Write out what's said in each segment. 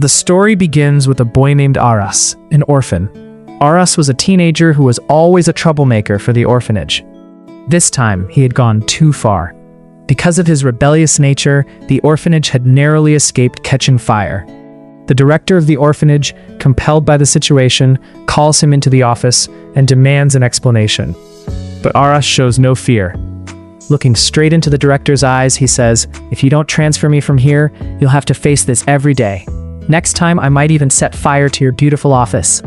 The story begins with a boy named Aras, an orphan. Aras was a teenager who was always a troublemaker for the orphanage. This time, he had gone too far. Because of his rebellious nature, the orphanage had narrowly escaped catching fire. The director of the orphanage, compelled by the situation, calls him into the office and demands an explanation. But Aras shows no fear. Looking straight into the director's eyes, he says, "If you don't transfer me from here, you'll have to face this every day. Next time, I might even set fire to your beautiful office."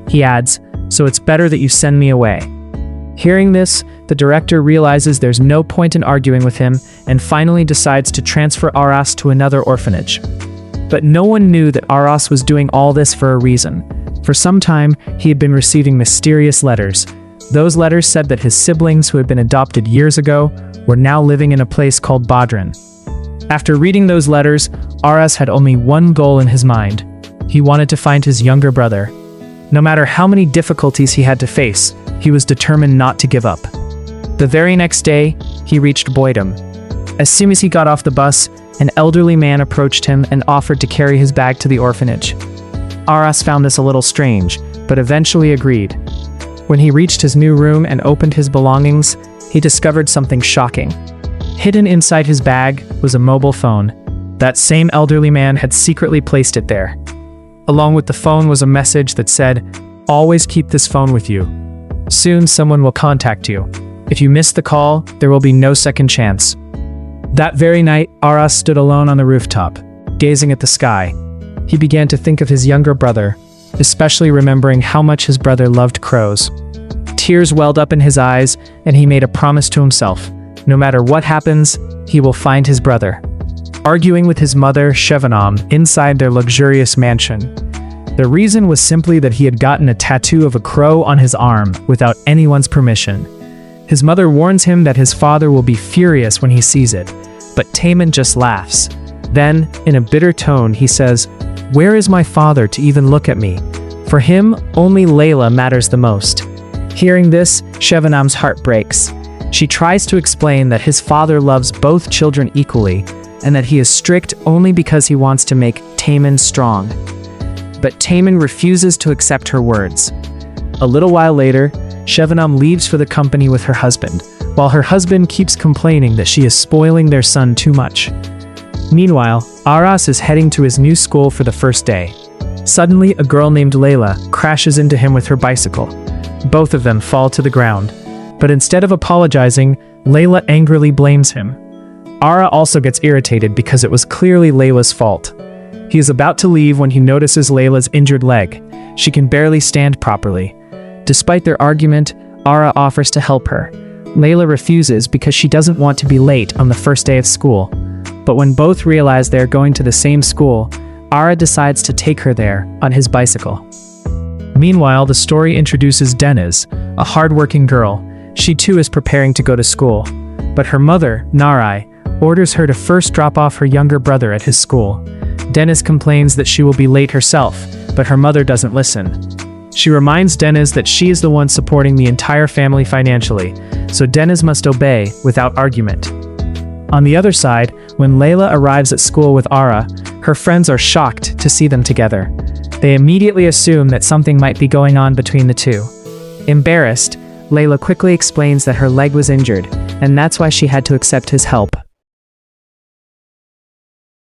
He adds, "So it's better that you send me away." Hearing this, the director realizes there's no point in arguing with him and finally decides to transfer Aras to another orphanage. But no one knew that Aras was doing all this for a reason. For some time, he had been receiving mysterious letters. Those letters said that his siblings who had been adopted years ago were now living in a place called Badrin. After reading those letters, Aras had only one goal in his mind. He wanted to find his younger brother. No matter how many difficulties he had to face, he was determined not to give up. The very next day, he reached Boydom. As soon as he got off the bus, an elderly man approached him and offered to carry his bag to the orphanage. Aras found this a little strange, but eventually agreed. When he reached his new room and opened his belongings, he discovered something shocking. Hidden inside his bag was a mobile phone. That same elderly man had secretly placed it there. Along with the phone was a message that said, "Always keep this phone with you. Soon someone will contact you. If you miss the call, there will be no second chance." That very night, Aras stood alone on the rooftop, gazing at the sky. He began to think of his younger brother, especially remembering how much his brother loved crows. Tears welled up in his eyes, and he made a promise to himself. No matter what happens, he will find his brother. Arguing with his mother, Shevanam, inside their luxurious mansion. The reason was simply that he had gotten a tattoo of a crow on his arm without anyone's permission. His mother warns him that his father will be furious when he sees it, but Taman just laughs. Then, in a bitter tone, he says, "Where is my father to even look at me? For him, only Layla matters the most." Hearing this, Shevanam's heart breaks. She tries to explain that his father loves both children equally, and that he is strict only because he wants to make Taman strong. But Taman refuses to accept her words. A little while later, Shevanam leaves for the company with her husband, while her husband keeps complaining that she is spoiling their son too much. Meanwhile, Aras is heading to his new school for the first day. Suddenly, a girl named Layla crashes into him with her bicycle. Both of them fall to the ground. But instead of apologizing, Layla angrily blames him. Ara also gets irritated because it was clearly Layla's fault. He is about to leave when he notices Layla's injured leg. She can barely stand properly. Despite their argument, Ara offers to help her. Layla refuses because she doesn't want to be late on the first day of school. But when both realize they are going to the same school, Ara decides to take her there on his bicycle. Meanwhile, the story introduces Deniz, a hardworking girl. She too is preparing to go to school. But her mother, Narai, orders her to first drop off her younger brother at his school. Deniz complains that she will be late herself, but her mother doesn't listen. She reminds Deniz that she is the one supporting the entire family financially, so Deniz must obey without argument. On the other side, when Layla arrives at school with Ara, her friends are shocked to see them together. They immediately assume that something might be going on between the two. Embarrassed, Layla quickly explains that her leg was injured, and that's why she had to accept his help.